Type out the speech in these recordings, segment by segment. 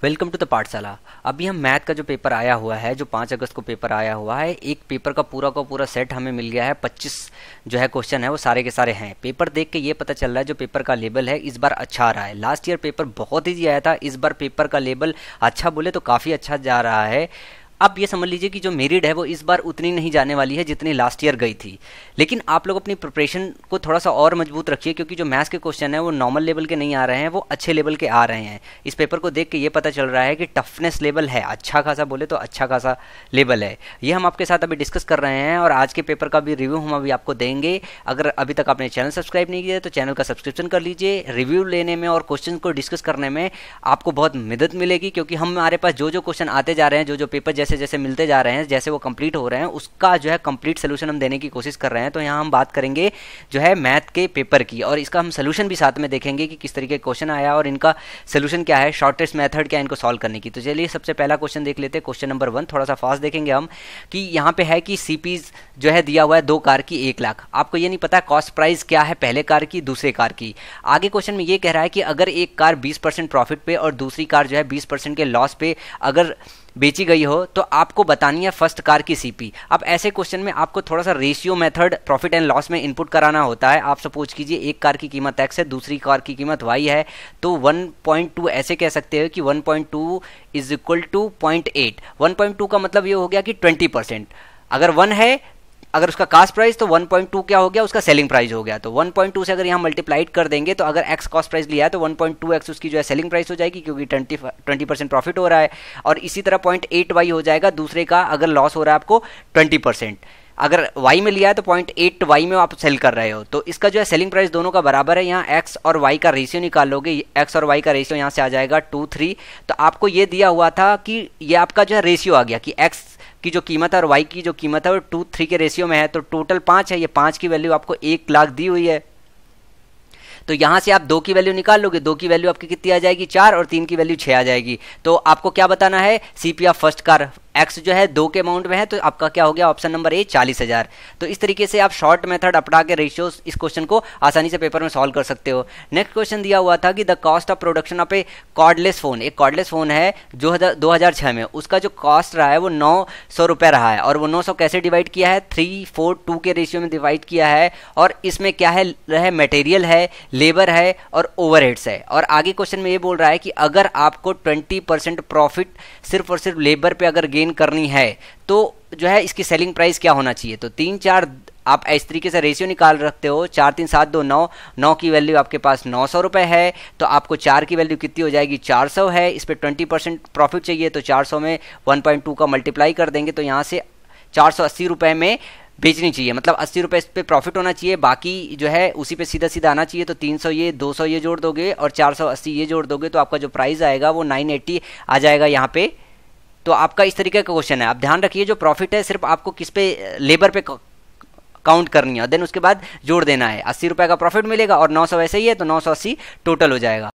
Welcome to the पाठशाला। अभी हम मैथ का जो पेपर आया हुआ है, जो 5 अगस्त को पेपर आया हुआ है, एक पेपर का पूरा सेट हमें मिल गया है। 25 जो है क्वेश्चन है वो सारे के सारे हैं। पेपर देख के ये पता चल रहा है जो पेपर का लेवल है इस बार अच्छा आ रहा है। लास्ट ईयर पेपर बहुत ईजी आया था, इस बार पेपर का लेवल अच्छा बोले तो काफ़ी अच्छा जा रहा है। अब ये समझ लीजिए कि जो मेरिट है वो इस बार उतनी नहीं जाने वाली है जितनी लास्ट ईयर गई थी। लेकिन आप लोग अपनी प्रिपरेशन को थोड़ा सा और मजबूत रखिए, क्योंकि जो मैथ्स के क्वेश्चन है वो नॉर्मल लेवल के नहीं आ रहे हैं, वो अच्छे लेवल के आ रहे हैं। इस पेपर को देख के ये पता चल रहा है कि टफनेस लेवल है अच्छा खासा, बोले तो अच्छा खासा लेवल है। ये हम आपके साथ अभी डिस्कस कर रहे हैं और आज के पेपर का भी रिव्यू हम अभी आपको देंगे। अगर अभी तक आपने चैनल सब्सक्राइब नहीं किया तो चैनल का सब्सक्रिप्शन कर लीजिए। रिव्यू लेने में और क्वेश्चन को डिस्कस करने में आपको बहुत मदद मिलेगी, क्योंकि हमारे पास जो क्वेश्चन आते जा रहे हैं, जो पेपर जैसे जैसे मिलते जा रहे हैं, जैसे वो कंप्लीट हो रहे हैं, उसका जो है कंप्लीट सोल्यूशन हम देने की कोशिश कर रहे हैं। तो यहाँ हम बात करेंगे जो है मैथ के पेपर की, और इसका हम सोल्यूशन भी साथ में देखेंगे कि किस तरीके का क्वेश्चन आया और इनका सोल्यूशन क्या है, शॉर्टेस्ट मेथड क्या है इनको सॉल्व करने की। तो चलिए सबसे पहला क्वेश्चन देख लेते हैं। क्वेश्चन नंबर 1 थोड़ा सा फास्ट देखेंगे हम, कि यहाँ पे है कि सीपीज जो है दिया हुआ है 2 कार की 1 लाख। आपको ये नहीं पता कॉस्ट प्राइस क्या है पहले कार की दूसरे कार की। आगे क्वेश्चन में ये कह रहा है कि अगर एक कार 20% प्रॉफिट पे और दूसरी कार जो है 20% के लॉस पे अगर बेची गई हो तो आपको बतानी है फर्स्ट कार की सीपी। अब ऐसे क्वेश्चन में आपको थोड़ा सा ratio method profit and loss में इनपुट कराना होता है। आप सपोज कीजिए एक कार की कीमत x है, दूसरी कार की कीमत y है, तो 1.2 ऐसे कह सकते हो कि 1.2 इज इक्वल टू 0.8। 1.2 का मतलब ये हो गया कि 20%। अगर 1 है, अगर उसका कास्ट प्राइस, तो 1.2 क्या हो गया, उसका सेलिंग प्राइस हो गया। तो 1.2 से अगर यहाँ मल्टीप्लाइड कर देंगे तो अगर x कॉस्ट प्राइस लिया है तो 1.2x उसकी जो है सेलिंग प्राइस हो जाएगी, क्योंकि 20% प्रॉफिट हो रहा है। और इसी तरह 0.8y हो जाएगा दूसरे का, अगर लॉस हो रहा है आपको 20%। अगर y में लिया है तो 0.8y में आप सेल कर रहे हो, तो इसका जो है सेलिंग प्राइस दोनों का बराबर है। यहाँ x और y का रेशियो निकाल लोगे, x और y का रेशियो यहाँ से आ जाएगा 2:3। तो आपको ये दिया हुआ था कि ये आपका जो है रेशियो आ गया कि x की जो कीमत है और y की जो कीमत है वो 2:3 के रेशियो में है, तो टोटल 5 है। ये 5 की वैल्यू आपको 1 लाख दी हुई है। तो यहाँ से आप 2 की वैल्यू निकाल लोगे, 2 की वैल्यू आपकी कितनी आ जाएगी 4, और 3 की वैल्यू 6 आ जाएगी। तो आपको क्या बताना है, CP of first car x जो है 2 के अमाउंट में है, तो आपका क्या हो गया ऑप्शन नंबर ए 40,000। तो इस तरीके से आप शॉर्ट मेथड अपना के रेशियो इस क्वेश्चन को आसानी से पेपर में सॉल्व कर सकते हो। नेक्स्ट क्वेश्चन दिया हुआ था कि the cost of production of A cordless phone. एक कॉर्डलेस फोन है जो 2006 में, उसका जो कॉस्ट रहा है वो 900 रुपये रहा है, और वो 900 कैसे डिवाइड किया है, 3:4:2 के रेशियो में डिवाइड किया है। और इसमें क्या है, मटेरियल है, लेबर है और ओवरहेड्स है। और आगे क्वेश्चन में ये बोल रहा है कि अगर आपको 20% प्रॉफिट सिर्फ और सिर्फ लेबर पे अगर गेन करनी है तो जो है इसकी सेलिंग प्राइस क्या होना चाहिए। तो 3-4 आप इस तरीके से रेशियो निकाल रखते हो, 4 3 7 2 9, 9 की वैल्यू आपके पास 900 रुपये है, तो आपको 4 की वैल्यू कितनी हो जाएगी 400 है। इस पर 20% प्रॉफिट चाहिए, तो 400 में 1.2 का मल्टीप्लाई कर देंगे, तो यहाँ से 480 रुपये में बेचनी चाहिए, मतलब 80 रुपये इस पर प्रॉफिट होना चाहिए, बाकी जो है उसी पे सीधा सीधा आना चाहिए। तो 300 ये 200 ये जोड़ दोगे और 480 ये जोड़ दोगे, तो आपका जो प्राइस आएगा वो 980 आ जाएगा यहाँ पे। तो आपका इस तरीके का क्वेश्चन है। आप ध्यान रखिए जो प्रॉफिट है सिर्फ आपको किस पे, लेबर पे काउंट करनी है, देन उसके बाद जोड़ देना है। 80 रुपये का प्रॉफिट मिलेगा और 900 वैसे ही है, तो 980 टोटल हो जाएगा।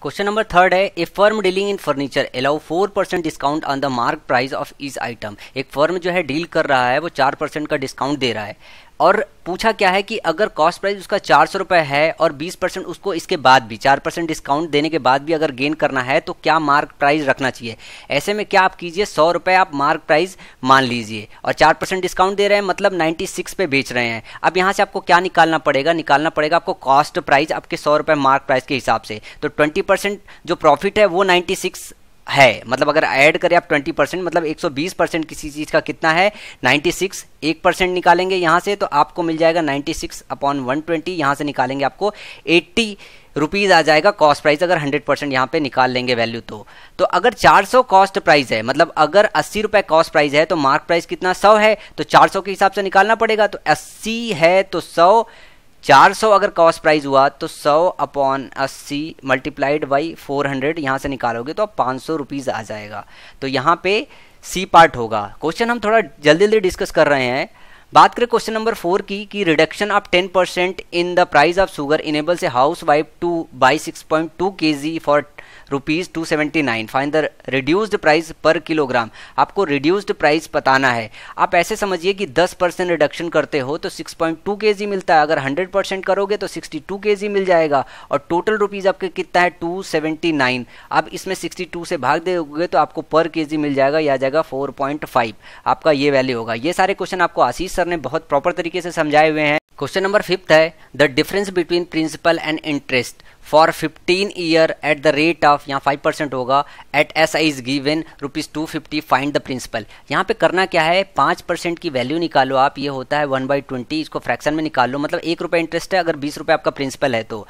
क्वेश्चन नंबर 3 है, a firm dealing in furniture allow 4% discount on the mark price of each item. एक फर्म जो है डील कर रहा है वो 4% का डिस्काउंट दे रहा है, और पूछा क्या है कि अगर कॉस्ट प्राइस उसका 400 रुपये है और 20% उसको इसके बाद भी 4% डिस्काउंट देने के बाद भी अगर गेन करना है तो क्या मार्क प्राइस रखना चाहिए। ऐसे में क्या आप कीजिए, 100 रुपये आप मार्क प्राइस मान लीजिए और 4% डिस्काउंट दे रहे हैं, मतलब 96 पे बेच रहे हैं। अब यहाँ से आपको क्या निकालना पड़ेगा आपको कॉस्ट प्राइस आपके 100 रुपये मार्क प्राइस के हिसाब से। तो 20% जो प्रॉफिट है वो 96 है, मतलब अगर ऐड करें आप 20%, मतलब 120% किसी चीज़ का कितना है 96। 1% निकालेंगे यहाँ से तो आपको मिल जाएगा 96/120, यहाँ से निकालेंगे आपको 80 रुपीज़ आ जाएगा कॉस्ट प्राइस, अगर 100% यहाँ पे निकाल लेंगे वैल्यू। तो अगर 400 कॉस्ट प्राइस है, मतलब अगर 80 रुपये कॉस्ट प्राइस है तो मार्क प्राइस कितना 100 है, तो 400 के हिसाब से निकालना पड़ेगा। तो 80 है तो 100, 400 अगर कॉस्ट प्राइस हुआ तो 100/80 मल्टीप्लाइड बाई 400, यहाँ से निकालोगे तो 500 रुपीज़ आ जाएगा। तो यहाँ पे सी पार्ट होगा। क्वेश्चन हम थोड़ा जल्दी जल्दी डिस्कस कर रहे हैं। बात करें क्वेश्चन नंबर 4 की, कि reduction of 10% in the price of sugar enables a house wife two by 6.2 kg for ₹279। Find the reduced price पर किलोग्राम। आपको रिड्यूस्ड प्राइस बताना है। आप ऐसे समझिए कि 10% रिडक्शन करते हो तो 6.2 kg मिलता है, अगर 100% करोगे तो 62 kg मिल जाएगा, और टोटल रुपीज़ आपके कितना है 279। अब इसमें 62 से भाग दोगे तो आपको पर केजी मिल जाएगा, यह आ जाएगा 4.5, आपका ये वैल्यू होगा। ये सारे क्वेश्चन आपको आशीष सर ने बहुत प्रॉपर तरीके से समझाए हुए हैं। क्वेश्चन नंबर 5 है the difference between principal and interest for 15 year at the rate of, यहाँ 5% होगा, at S I is given ₹250, find the principal. यहाँ पे करना क्या है, 5% की वैल्यू निकालो आप, ये होता है 1/20, इसको फ्रैक्शन में निकाल लो, मतलब ₹1 इंटरेस्ट है अगर ₹20 आपका प्रिंसिपल है तो।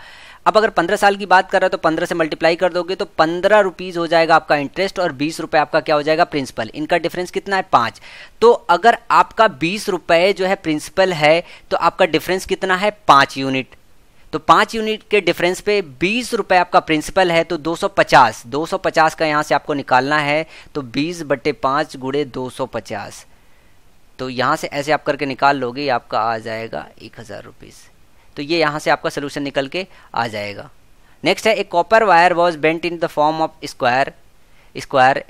अब अगर 15 साल की बात कर रहे हो तो 15 से मल्टीप्लाई कर दोगे तो ₹15 हो जाएगा आपका इंटरेस्ट, और ₹20 आपका क्या हो जाएगा प्रिंसिपल। इनका डिफरेंस कितना है 5। तो अगर आपका ₹20 जो है प्रिंसिपल है तो आपका डिफरेंस कितना है 5 यूनिट। तो 5 यूनिट के डिफरेंस पे ₹20 आपका प्रिंसिपल है तो 250 का यहाँ से आपको निकालना है, तो 20/5 × 250, तो यहाँ से ऐसे आप करके निकाल लोगे, आपका आ जाएगा ₹1000। तो ये यहाँ से आपका सोल्यूशन निकल के आ जाएगा। नेक्स्ट है a copper wire was bent in the form of square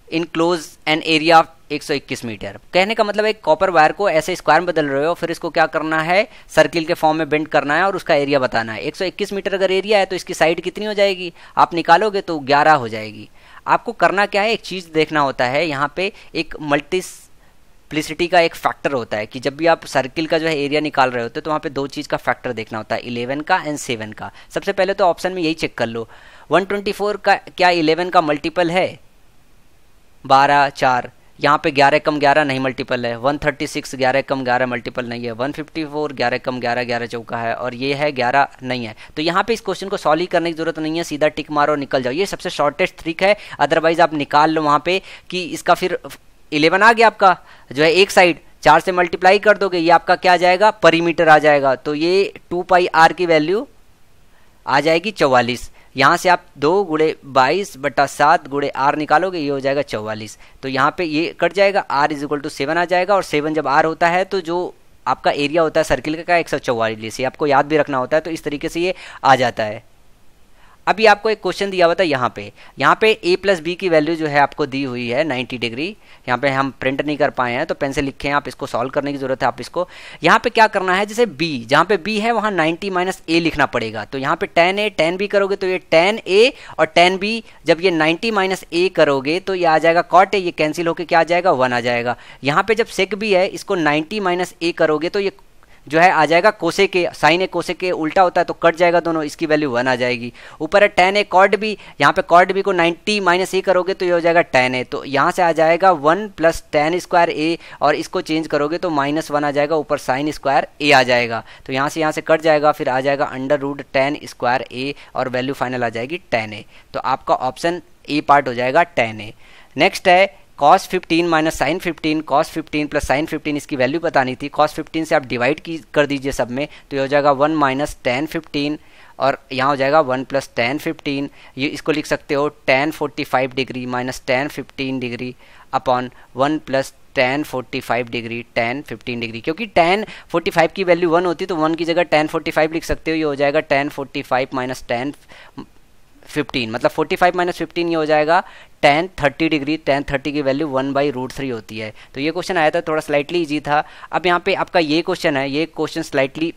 inclose an area of 121 metre. कहने का मतलब है कॉपर वायर को ऐसे स्क्वायर में बदल रहे हो, फिर इसको क्या करना है सर्किल के फॉर्म में बेंड करना है और उसका एरिया बताना है। 121 मीटर अगर एरिया है तो इसकी साइड कितनी हो जाएगी, आप निकालोगे तो 11 हो जाएगी। आपको करना क्या है, एक चीज़ देखना होता है, यहाँ पे एक मल्टीप्लिसिटी का एक फैक्टर होता है कि जब भी आप सर्किल का जो है एरिया निकाल रहे होते हैं तो वहाँ पे 2 चीज़ का फैक्टर देखना होता है, 11 का एंड 7 का। सबसे पहले तो ऑप्शन में यही चेक कर लो, 124 का क्या 11 का मल्टीपल है, 12 4, यहाँ पे 11 कम 11 नहीं मल्टीपल है, 136 11 कम 11 मल्टीपल नहीं है, 154 11 कम 11 11 चौका है, और ये है 11 नहीं है। तो यहाँ पे इस क्वेश्चन को सॉल्व करने की जरूरत नहीं है, सीधा टिक मारो और निकल जाओ, ये सबसे शॉर्टेस्ट ट्रिक है। अदरवाइज आप निकाल लो वहाँ पे कि इसका फिर 11 आ गया आपका जो है एक साइड, 4 से मल्टीप्लाई कर दोगे, ये आपका क्या आ जाएगा परिमीटर आ जाएगा, तो ये 2πr की वैल्यू आ जाएगी 44। यहाँ से आप 2 × 22/7 × r निकालोगे, ये हो जाएगा 44। तो यहाँ पे ये कट जाएगा, r = 7 आ जाएगा, और 7 जब r होता है तो जो आपका एरिया होता है सर्किल का 144, ये आपको याद भी रखना होता है, तो इस तरीके से ये आ जाता है। अभी आपको एक क्वेश्चन दिया हुआ था यहाँ पे a + b की वैल्यू जो है आपको दी हुई है 90 डिग्री। यहाँ पे हम प्रिंट नहीं कर पाए हैं तो पेन से लिखे हैं, आप इसको सॉल्व करने की जरूरत है। आप इसको यहाँ पे क्या करना है, जैसे b, जहाँ पे b है वहाँ 90 - a लिखना पड़ेगा। तो यहाँ पे tan a tan b करोगे तो ये tan a, और tan b जब ये 90 - a करोगे तो ये आ जाएगा cot a, ये कैंसिल होके क्या आ जाएगा 1 आ जाएगा। यहाँ पे जब sec b है, इसको 90 - a करोगे तो ये जो है आ जाएगा कोसे के, साइन ए कोसे के उल्टा होता है तो कट जाएगा दोनों, इसकी वैल्यू 1 आ जाएगी। ऊपर है tan a cot b, यहाँ पे cot b को 90 - a करोगे तो ये हो जाएगा tan a, तो यहाँ से आ जाएगा 1 + tan² a, और इसको चेंज करोगे तो -1 आ जाएगा, ऊपर sin² a आ जाएगा। तो यहाँ से कट जाएगा, फिर आ जाएगा √tan² a, और वैल्यू फाइनल आ जाएगी tan a। तो आपका ऑप्शन ए पार्ट हो जाएगा tan a। नेक्स्ट है cos 15 - sin 15, cos 15 + sin 15, इसकी वैल्यू बतानी थी। cos 15 से आप डिवाइड कर दीजिए सब में, तो ये हो जाएगा 1 - tan 15, और यहाँ हो जाएगा 1 + tan 15। ये इसको लिख सकते हो tan 45 degree - tan 15 degree upon 1 + tan 45 degree tan 15 degree, क्योंकि tan 45 की वैल्यू 1 होती है तो 1 की जगह tan 45 लिख सकते हो। ये हो जाएगा tan 45 - tan 15, मतलब 45 - 15 ये हो जाएगा tan 30 डिग्री। tan 30 की वैल्यू 1/√3 होती है। तो ये क्वेश्चन आया था, थोड़ा स्लाइटली इजी था। अब यहाँ पे आपका ये क्वेश्चन है, ये क्वेश्चन स्लाइटली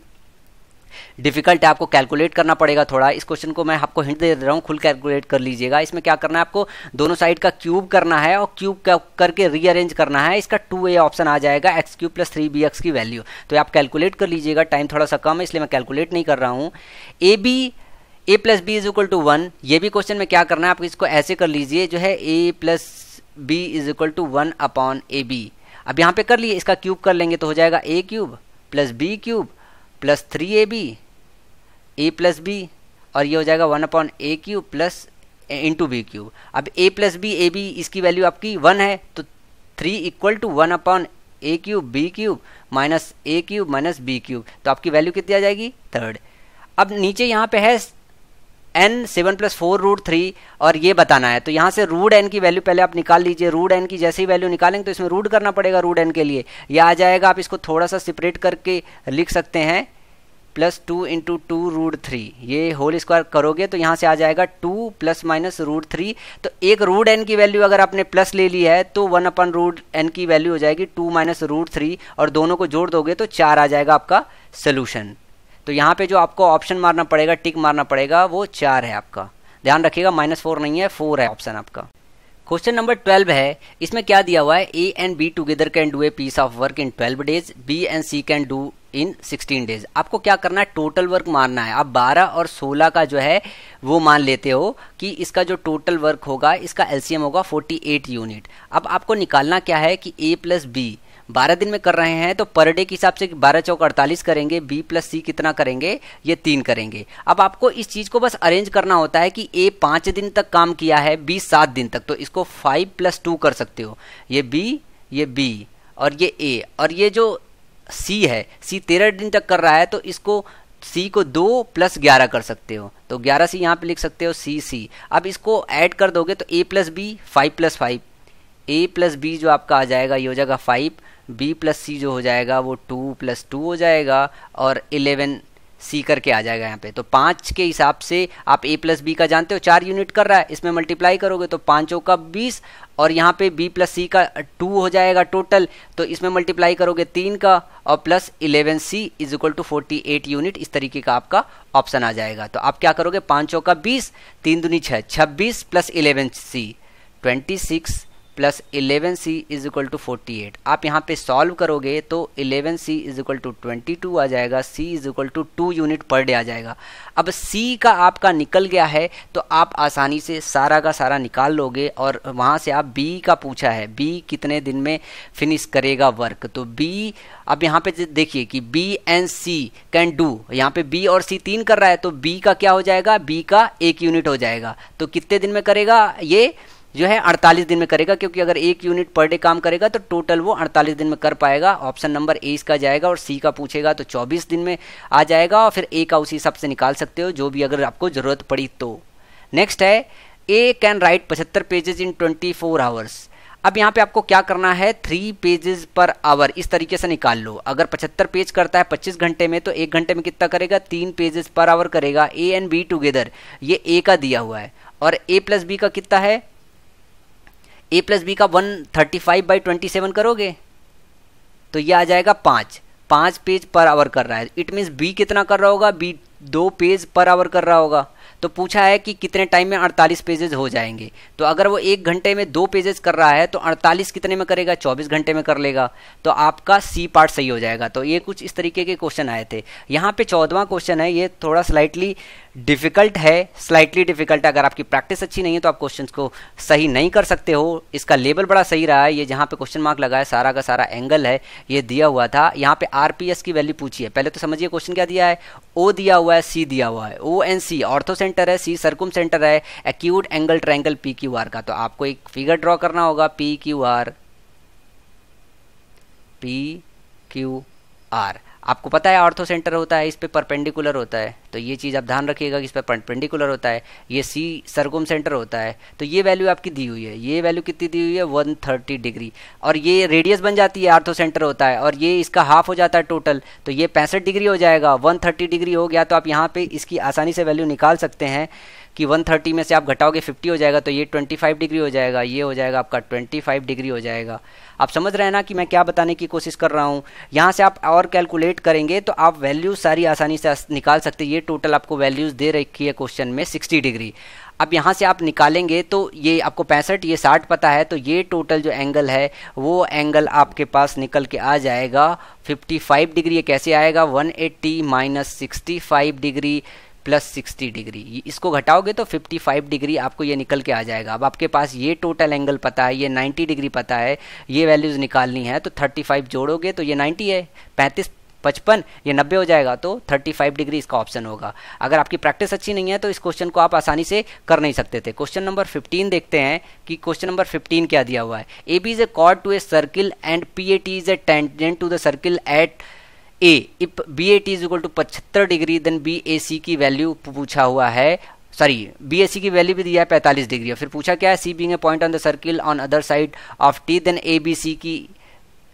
डिफिकल्ट है, आपको कैलकुलेट करना पड़ेगा थोड़ा। इस क्वेश्चन को मैं आपको हिंट दे रहा हूँ, खुद कैलकुलेट कर लीजिएगा। इसमें क्या करना है, आपको दोनों साइड का क्यूब करना है और क्यूब करके रीअरेंज करना है। इसका 2a ऑप्शन आ जाएगा, x³ + 3bx की वैल्यू। तो आप कैलकुलेट कर लीजिएगा, टाइम थोड़ा सा कम है इसलिए मैं कैलकुलेट नहीं कर रहा हूँ। a + b = 1, ये भी क्वेश्चन में क्या करना है, आप इसको ऐसे कर लीजिए, जो है a + b = 1 अपॉन ab। अब यहाँ पे कर लिए, इसका क्यूब कर लेंगे तो हो जाएगा a³ + b³ + 3ab a + b, और ये हो जाएगा 1 अपॉन a³ + इंटू b³। अब a + b ab इसकी वैल्यू आपकी 1 है, तो 3 = 1 upon a³ b³ -a³ - b³, तो आपकी वैल्यू कितनी आ जाएगी 3rd। अब नीचे यहाँ पे है n 7 + 4√3, और ये बताना है। तो यहाँ से √n की वैल्यू पहले आप निकाल लीजिए। √n की जैसे ही वैल्यू निकालेंगे तो इसमें रूट करना पड़ेगा √n के लिए, ये आ जाएगा। आप इसको थोड़ा सा सेपरेट करके लिख सकते हैं, प्लस 2 इंटू 2√3, ये होल स्क्वायर करोगे तो यहाँ से आ जाएगा 2 प्लस माइनस √3। तो एक √n की वैल्यू अगर आपने प्लस ले ली है तो 1/√n की वैल्यू हो जाएगी 2 माइनस √3, और दोनों को जोड़ दोगे तो 4 आ जाएगा आपका सोल्यूशन। तो यहाँ पे जो आपको ऑप्शन मारना पड़ेगा, टिक मारना पड़ेगा, वो 4 है आपका। ध्यान रखिएगा -4 नहीं है, 4 है ऑप्शन आपका। क्वेश्चन नंबर 12 है, इसमें क्या दिया हुआ है, A and B together can do a piece of work in 12 days, B and C can do in 16 days. आपको क्या करना है, टोटल वर्क मारना है। आप 12 और 16 का जो है वो मान लेते हो कि इसका जो टोटल वर्क होगा, इसका एलसीएम होगा 48 यूनिट। अब आपको निकालना क्या है कि ए प्लस बी 12 दिन में कर रहे हैं तो पर डे के हिसाब से 12 चौक 48 करेंगे, बी प्लस सी कितना करेंगे, ये 3 करेंगे। अब आपको इस चीज को बस अरेंज करना होता है कि ए 5 दिन तक काम किया है, बी 7 दिन तक, तो इसको 5 + 2 कर सकते हो। ये बी और ये ए, और ये जो सी है, सी 13 दिन तक कर रहा है तो इसको सी को 2 + 11 कर सकते हो, तो 11 सी यहाँ पे लिख सकते हो, सी। अब इसको ऐड कर दोगे तो ए प्लस बी 5 + 5, ए प्लस बी जो आपका आ जाएगा ये हो जाएगा 5, बी प्लस सी जो हो जाएगा वो 2 + 2 हो जाएगा, और 11 सी करके आ जाएगा यहाँ पे। तो 5 के हिसाब से आप ए प्लस बी का जानते हो 4 यूनिट कर रहा है, इसमें मल्टीप्लाई करोगे तो 5 चौका 20, और यहाँ पे बी प्लस सी का 2 हो जाएगा टोटल, तो इसमें मल्टीप्लाई करोगे 3 का, और प्लस 11 सी = 48 यूनिट। इस तरीके का आपका ऑप्शन आ जाएगा। तो आप क्या करोगे, 5 चौका 20, 3 दूनी 6, 26 प्लस 11 सी 26 प्लस 11 सी = 48। आप यहाँ पे सॉल्व करोगे तो 11 सी = 22 आ जाएगा, सी = 2 यूनिट पर डे आ जाएगा। अब सी का आपका निकल गया है तो आप आसानी से सारा का सारा निकाल लोगे, और वहाँ से आप बी का पूछा है, बी कितने दिन में फिनिश करेगा वर्क। तो बी, अब यहाँ पे देखिए कि B and C can do, यहाँ पे बी और सी 3 कर रहा है तो बी का क्या हो जाएगा, बी का 1 यूनिट हो जाएगा। तो कितने दिन में करेगा, ये जो है 48 दिन में करेगा, क्योंकि अगर 1 यूनिट पर डे काम करेगा तो टोटल वो 48 दिन में कर पाएगा। ऑप्शन नंबर ए इसका जाएगा, और सी का पूछेगा तो 24 दिन में आ जाएगा, और फिर ए का उसी हिसाब से निकाल सकते हो जो भी अगर आपको जरूरत पड़ी तो। नेक्स्ट है, A can write 75 pages in 24 hours. अब यहाँ पे आपको क्या करना है, 3 पेजेस पर आवर इस तरीके से निकाल लो। अगर 75 पेज करता है 25 घंटे में, तो 1 घंटे में कितना करेगा, 3 पेजेस पर आवर करेगा। ए एंड बी टुगेदर, ये ए का दिया हुआ है, और ए प्लस बी का कितना है, ए प्लस बी का 135/27 करोगे तो ये आ जाएगा 5 पेज पर आवर कर रहा है। इट मीन्स बी कितना कर रहा होगा, बी 2 पेज पर आवर कर रहा होगा। तो पूछा है कि कितने टाइम में 48 पेजेस हो जाएंगे, तो अगर वो 1 घंटे में 2 पेजेस कर रहा है तो 48 कितने में करेगा, 24 घंटे में कर लेगा। तो आपका सी पार्ट सही हो जाएगा। तो ये कुछ इस तरीके के क्वेश्चन आए थे। यहाँ पे 14वां क्वेश्चन है, ये थोड़ा स्लाइटली डिफिकल्ट है, अगर आपकी प्रैक्टिस अच्छी नहीं है तो आप क्वेश्चंस को सही नहीं कर सकते हो। इसका लेबल बड़ा सही रहा है, ये जहाँ पे क्वेश्चन मार्क लगा है सारा का सारा एंगल है, ये दिया हुआ था। यहाँ पे आरपीएस की वैल्यू पूछी है। पहले तो समझिए क्वेश्चन क्या दिया है, ओ दिया हुआ है, सी दिया हुआ है। O and C orthocentre है, सी सर्कुम सेंटर है, acute angle triangle P Q R का। तो आपको एक फिगर ड्रॉ करना होगा, पी क्यू आर। आपको पता है ऑर्थो सेंटर होता है, इस पे परपेंडिकुलर होता है, तो ये चीज़ आप ध्यान रखिएगा कि इस पे परपेंडिकुलर होता है। ये सी सर्कुम सेंटर होता है, तो ये वैल्यू आपकी दी हुई है। ये वैल्यू कितनी दी हुई है, 130 डिग्री, और ये रेडियस बन जाती है, ऑर्थो सेंटर होता है, और ये इसका हाफ हो जाता है टोटल, तो ये 65 डिग्री हो जाएगा। 130 डिग्री हो गया तो आप यहाँ पे इसकी आसानी से वैल्यू निकाल सकते हैं कि 130 में से आप घटाओगे 50 हो जाएगा, तो ये 25 डिग्री हो जाएगा, ये हो जाएगा आपका 25 डिग्री हो जाएगा। आप समझ रहे हैं ना कि मैं क्या बताने की कोशिश कर रहा हूँ। यहाँ से आप और कैलकुलेट करेंगे तो आप वैल्यूज सारी आसानी से निकाल सकते हैं। ये टोटल आपको वैल्यूज दे रखी है क्वेश्चन में 60 डिग्री। अब यहाँ से आप निकालेंगे तो ये आपको 65, ये 60 पता है, तो ये टोटल जो एंगल है वो एंगल आपके पास निकल के आ जाएगा 55 डिग्री। ये कैसे आएगा, 180 - 65 डिग्री प्लस 60 डिग्री, इसको घटाओगे तो 55 डिग्री आपको ये निकल के आ जाएगा। अब आपके पास ये टोटल एंगल पता है, ये 90 डिग्री पता है, ये वैल्यूज निकालनी है, तो 35 जोड़ोगे तो ये 90 है, 35 55 ये 90 हो जाएगा, तो 35 डिग्री इसका ऑप्शन होगा। अगर आपकी प्रैक्टिस अच्छी नहीं है तो इस क्वेश्चन को आप आसानी से कर नहीं सकते थे। क्वेश्चन नंबर 15 देखते हैं कि क्वेश्चन नंबर 15 क्या दिया हुआ है। A B is a chord to a circle and P A T is a tangent to the circle at A. If B A T is equal to 75 degree then B A C की value पूछा हुआ है, sorry B A C की value भी दिया है 45 degree. फिर पूछा क्या है, C being a point on the circle on other side of T then A B C की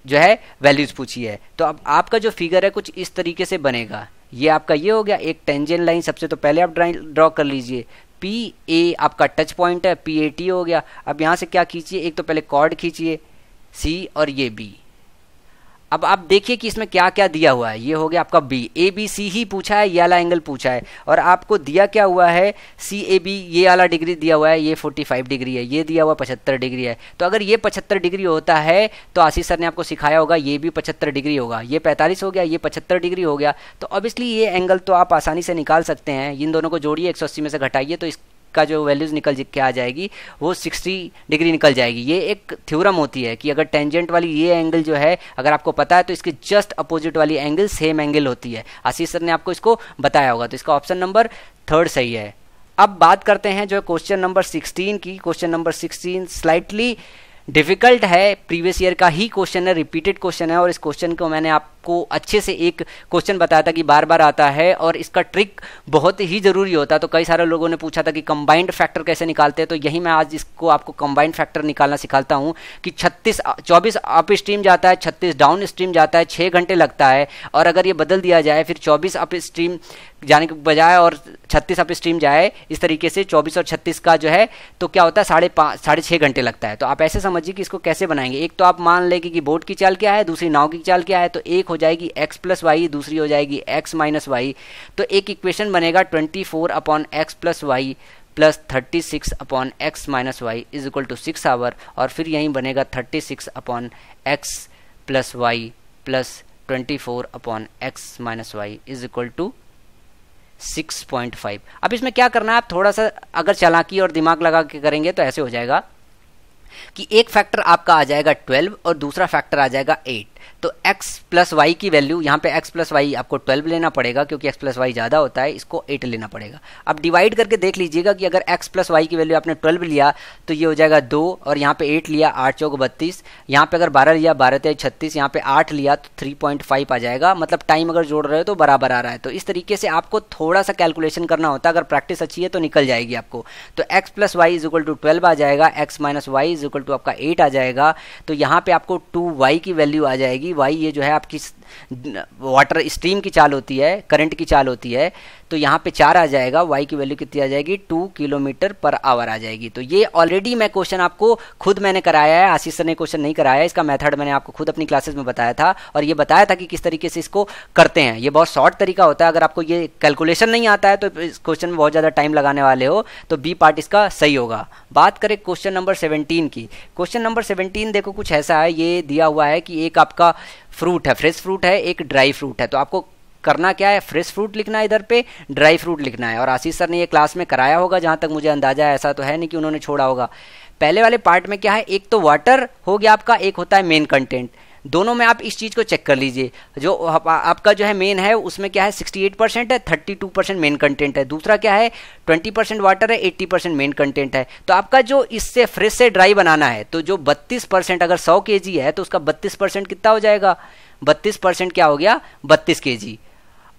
जो है वैल्यूज पूछी है। तो अब आपका जो फिगर है कुछ इस तरीके से बनेगा, ये आपका ये हो गया एक टेंजेंट लाइन, सबसे तो पहले आप ड्रॉ कर लीजिए। पी ए आपका टच पॉइंट है, पी ए टी हो गया। अब यहाँ से क्या खींचिए, एक तो पहले कॉर्ड खींचिए सी और ये बी। अब आप देखिए कि इसमें क्या क्या दिया हुआ है। ये हो गया आपका बी, ए बी सी ही पूछा है, ये वाला एंगल पूछा है, और आपको दिया क्या हुआ है, सी ए बी ये वाला डिग्री दिया हुआ है, ये 45 डिग्री है, ये दिया हुआ 75 डिग्री है। तो अगर ये 75 डिग्री होता है तो आशीष सर ने आपको सिखाया होगा ये भी 75 डिग्री होगा, ये 45 हो गया, ये 75 डिग्री हो गया। तो ऑब्वियसली ये एंगल तो आप आसानी से निकाल सकते हैं। इन दोनों को जोड़िए, 180 में से घटाइए तो का जो वैल्यूज निकल के आ जाएगी वो 60 डिग्री निकल जाएगी। ये एक थ्योरम होती है कि अगर टेंजेंट वाली ये एंगल जो है अगर आपको पता है तो इसके जस्ट अपोजिट वाली एंगल सेम एंगल होती है। आशीष सर ने आपको इसको बताया होगा। तो इसका ऑप्शन नंबर 3 सही है। अब बात करते हैं जो क्वेश्चन नंबर 16 की। क्वेश्चन नंबर 16 स्लाइटली डिफिकल्ट है, प्रीवियस ईयर का ही क्वेश्चन है, रिपीटेड क्वेश्चन है, और इस क्वेश्चन को मैंने आपको अच्छे से एक क्वेश्चन बताया था कि बार बार आता है और इसका ट्रिक बहुत ही जरूरी होता है। तो कई सारे लोगों ने पूछा था कि कंबाइंड फैक्टर कैसे निकालते हैं, तो यही मैं आज इसको आपको कंबाइंड फैक्टर निकालना सिखाता हूँ कि 24 अप स्ट्रीम जाता है, 36 डाउन स्ट्रीम जाता है, 6 घंटे लगता है। और अगर ये बदल दिया जाए, फिर 24 अप स्ट्रीम जाने के बजाय और 36 अप स्ट्रीम जाए, इस तरीके से 24 और 36 का जो है तो क्या होता है 6.5 घंटे लगता है। तो आप ऐसे समझिए कि इसको कैसे बनाएंगे। एक तो आप मान लेंगे कि बोट की चाल क्या है, दूसरी नाव की चाल क्या है, तो एक हो जाएगी x प्लस वाई, दूसरी हो जाएगी x माइनस वाई। तो एक इक्वेशन बनेगा 24 upon x plus y plus 36 upon x minus y is equal to 6 hour, और फिर यहीं बनेगा 36 upon x plus y plus 24 upon x minus y is equal to 6.5। अब इसमें क्या करना है, आप थोड़ा सा अगर चालाकी और दिमाग लगा के करेंगे तो ऐसे हो जाएगा कि एक फैक्टर आपका आ जाएगा 12 और दूसरा फैक्टर आ जाएगा 8। तो x प्लस वाई की वैल्यू यहाँ पे x प्लस वाई आपको 12 लेना पड़ेगा क्योंकि x प्लस वाई ज़्यादा होता है, इसको 8 लेना पड़ेगा। अब डिवाइड करके देख लीजिएगा कि अगर x प्लस वाई की वैल्यू आपने 12 लिया तो ये हो जाएगा 2, और यहाँ पे 8 लिया 8 चौक 32, यहाँ पे अगर 12 लिया 12 तेईस 36, यहाँ पे 8 लिया तो 3.5 आ जाएगा। मतलब टाइम अगर जोड़ रहे हो तो बराबर आ रहा है। तो इस तरीके से आपको थोड़ा सा कैलकुलेशन करना होता है, अगर प्रैक्टिस अच्छी है तो निकल जाएगी आपको। तो x plus y is equal to 12 आ जाएगा, x minus y is equal to आपका 8 आ जाएगा। तो यहाँ पे आपको 2y की वैल्यू आ जाएगी। y ये जो है आपकी वाटर स्ट्रीम की चाल होती है, करंट की चाल होती है, तो यहाँ पे 4 आ जाएगा। y की वैल्यू कितनी आ जाएगी, 2 किलोमीटर पर आवर आ जाएगी। तो ये ऑलरेडी मैं क्वेश्चन आपको खुद मैंने कराया है, आशीष सर ने क्वेश्चन नहीं कराया है, इसका मेथड मैंने आपको खुद अपनी क्लासेस में बताया था, और ये बताया था कि किस तरीके से इसको करते हैं। ये बहुत शॉर्ट तरीका होता है। अगर आपको ये कैलकुलेशन नहीं आता है तो इस क्वेश्चन में बहुत ज़्यादा टाइम लगाने वाले हो तो बी पार्ट इसका सही होगा। बात करें क्वेश्चन नंबर 17 की। क्वेश्चन नंबर 17 देखो कुछ ऐसा है, ये दिया हुआ है कि एक आपका फ्रूट है, फ्रेश फ्रूट है, एक ड्राई फ्रूट है। तो आपको करना क्या है, फ्रेश फ्रूट लिखना है, इधर पे ड्राई फ्रूट लिखना है। और आशीष सर ने ये क्लास में कराया होगा जहां तक मुझे अंदाजा है, ऐसा तो है नहीं कि उन्होंने छोड़ा होगा। पहले वाले पार्ट में क्या है, एक तो वाटर हो गया आपका, एक होता है मेन कंटेंट। दोनों में आप इस चीज को चेक कर लीजिए, जो आपका जो है मेन है उसमें क्या है 68% है, 32% मेन कंटेंट है। दूसरा क्या है 20% वाटर है, 80% मेन कंटेंट है। तो आपका जो इससे फ्रेश से ड्राई बनाना है, तो जो 32% अगर 100 kg है तो उसका 32% कितना हो जाएगा, 32% क्या हो गया 32 kg।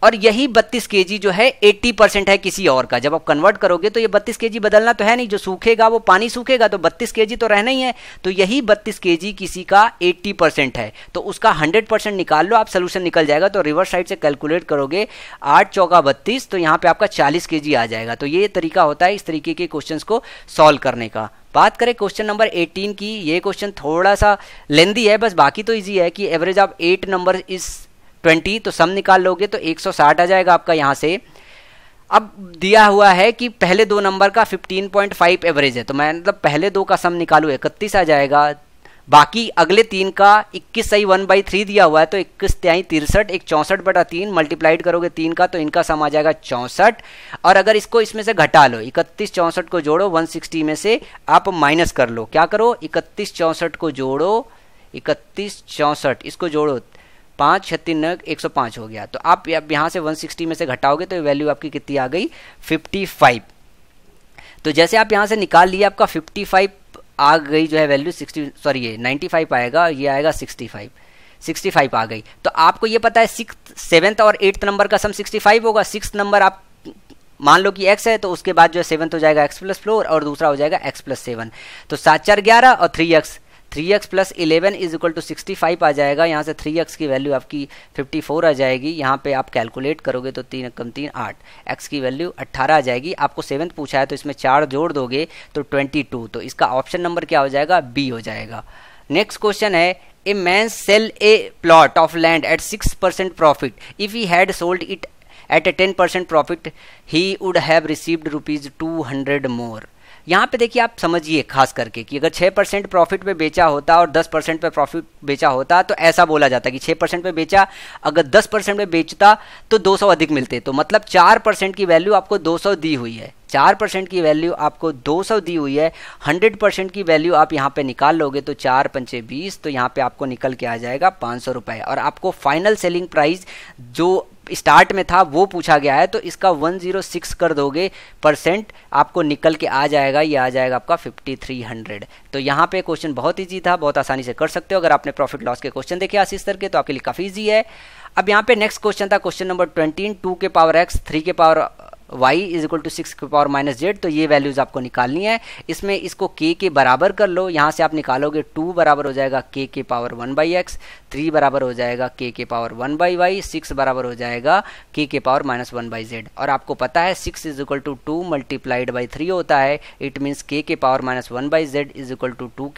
और यही 32 kg जो है 80% है किसी और का। जब आप कन्वर्ट करोगे तो ये 32 kg बदलना तो है नहीं, जो सूखेगा वो पानी सूखेगा, तो 32 kg तो रहना ही है। तो यही 32 kg किसी का 80% है, तो उसका 100% निकाल लो आप, सोल्यूशन निकल जाएगा। तो रिवर्स साइड से कैलकुलेट करोगे 8 चौका 32, तो यहाँ पे आपका 40 kg आ जाएगा। तो ये तरीका होता है इस तरीके के क्वेश्चंस को सॉल्व करने का। बात करें क्वेश्चन नंबर 18 की। ये क्वेश्चन थोड़ा सा लेंदी है, बस बाकी तो ईजी है कि एवरेज ऑफ 8 नंबर इज 20, तो सम निकाल लोगे तो 160 आ जाएगा आपका यहाँ से। अब दिया हुआ है कि पहले दो नंबर का 15.5 एवरेज है, तो मैं मतलब पहले दो का सम निकालू 31 आ जाएगा। बाकी अगले तीन का 21 सही 1/3 दिया हुआ है, तो 21 तिहाई 63, एक 64/3 मल्टीप्लाइड करोगे 3 का, तो इनका सम आ जाएगा 64। और अगर इसको इसमें से घटा लो, 31 64 को जोड़ो, 160 में से आप माइनस कर लो। क्या करो, 31 64 को जोड़ो, 31 64 इसको जोड़ो, 5 36 105 हो गया। तो आप यहाँ से 160 में से घटाओगे तो वैल्यू आपकी कितनी आ गई 55। तो जैसे आप यहाँ से निकाल लिए आपका 55 आ गई जो है वैल्यू 95 आएगा, ये आएगा 65 आ गई। तो आपको ये पता है 6th 7th और 8th नंबर का सम 65 होगा। 6th नंबर आप मान लो कि x है, तो उसके बाद जो है 7th हो जाएगा x प्लस 4 और दूसरा हो जाएगा x प्लस 7। तो 7 4 11 और 3x 3x plus 11 is equal to 65 आ जाएगा। यहाँ से 3x की वैल्यू आपकी 54 आ जाएगी। यहाँ पे आप कैलकुलेट करोगे तो 3 कम 3 8, x की वैल्यू 18 आ जाएगी। आपको 7th पूछा है तो इसमें 4 जोड़ दोगे तो 22। तो इसका ऑप्शन नंबर क्या हो जाएगा? बी हो जाएगा। नेक्स्ट क्वेश्चन है, a man sell a plot of land at 6% profit, if he had sold it at a 10% profit he would have received ₹200 more. यहाँ पे देखिए आप समझिए खास करके कि अगर 6% प्रॉफिट पे बेचा होता और 10% पे प्रॉफिट बेचा होता तो ऐसा बोला जाता कि 6% पे बेचा, अगर 10% पे बेचता तो 200 अधिक मिलते। तो मतलब 4% की वैल्यू आपको 200 दी हुई है, 4% की वैल्यू आपको 200 दी हुई है। 100% की वैल्यू आप यहाँ पे निकाल लोगे तो 4 पंचे 20, तो यहाँ पे आपको निकल के आ जाएगा 500 रुपये। और आपको फाइनल सेलिंग प्राइस जो स्टार्ट में था वो पूछा गया है, तो इसका 106 कर दोगे परसेंट, आपको निकल के आ जाएगा, ये आ जाएगा आपका 5300। तो यहाँ पे क्वेश्चन बहुत ईजी था, बहुत आसानी से कर सकते हो। अगर आपने प्रॉफिट लॉस के क्वेश्चन देखे आशीष सर के तो आपके लिए काफ़ी ईजी है। अब यहाँ पे नेक्स्ट क्वेश्चन था क्वेश्चन नंबर 20, 2 के पावर x 3 के power y is equal to 6 के पावर माइनस z। तो ये वैल्यूज आपको निकालनी है। इसमें इसको k के बराबर कर लो, यहाँ से आप निकालोगे 2 बराबर हो जाएगा k के पावर 1/x, 3 बराबर हो जाएगा k के पावर 1/y, 6 बराबर हो जाएगा k के पावर माइनस 1/z। और आपको पता है 6 is equal to 2 multiplied by 3 होता है। इट मीन्स k के power minus 1/z is equal to 2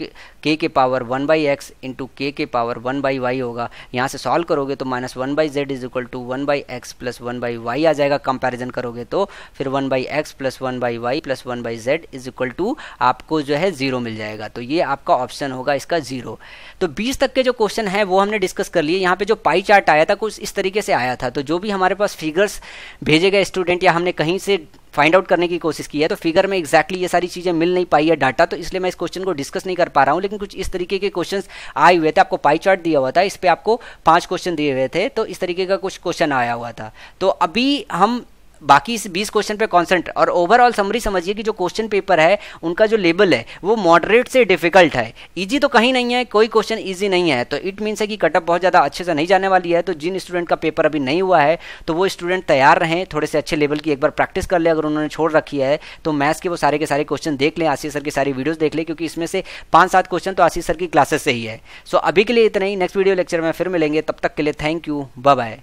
k के पावर 1/x इंटू k के पावर 1/y होगा। यहाँ से सॉल्व करोगे तो minus 1/z is equal to 1/x plus 1/y आ जाएगा। कंपेरिजन करोगे तो फिर 1/x plus 1/y plus 1/z is equal to आपको जो है 0 मिल जाएगा। तो ये आपका ऑप्शन होगा इसका 0। तो 20 तक के जो क्वेश्चन है वो हमने डिस्कस कर लिए। यहाँ पे जो पाई चार्ट आया था कुछ इस तरीके से आया था। तो जो भी हमारे पास फिगर्स भेजे गए स्टूडेंट या हमने कहीं से फाइंड आउट करने की कोशिश की है तो फिगर में एग्जैक्टली ये सारी चीज़ें मिल नहीं पाई है डाटा, तो इसलिए मैं इस क्वेश्चन को डिस्कस नहीं कर पा रहा हूँ। लेकिन कुछ इस तरीके के क्वेश्चंस आए हुए थे। आपको पाई चार्ट दिया हुआ था, इस पे आपको 5 क्वेश्चन दिए हुए थे, तो इस तरीके का कुछ क्वेश्चन आया हुआ था। तो अभी हम बाकी इस 20 क्वेश्चन पे कॉन्सेंट्रेट, और ओवरऑल समरी समझिए कि जो क्वेश्चन पेपर है उनका जो लेवल है वो मॉडरेट से डिफिकल्ट है। इजी तो कहीं नहीं है, कोई क्वेश्चन इजी नहीं है। तो इट मीन्स है कि कटअप बहुत ज़्यादा अच्छे से नहीं जाने वाली है। तो जिन स्टूडेंट का पेपर अभी नहीं हुआ है तो वो स्टूडेंट तैयार रहें, थोड़े से अच्छे लेवल की एक बार प्रैक्टिस कर ले। अगर उन्होंने छोड़ रखी है तो मैथ्स के वो सारे के सारे क्वेश्चन देख लें, आशीष सर की सारी वीडियोज़ देख लें, क्योंकि इसमें से 5-7 क्वेश्चन तो आशीष सर की क्लासेस से ही है। सो अभी के लिए इतना ही। नेक्स्ट वीडियो लेक्चर में फिर मिलेंगे, तब तक के लिए थैंक यू, बाय बाय।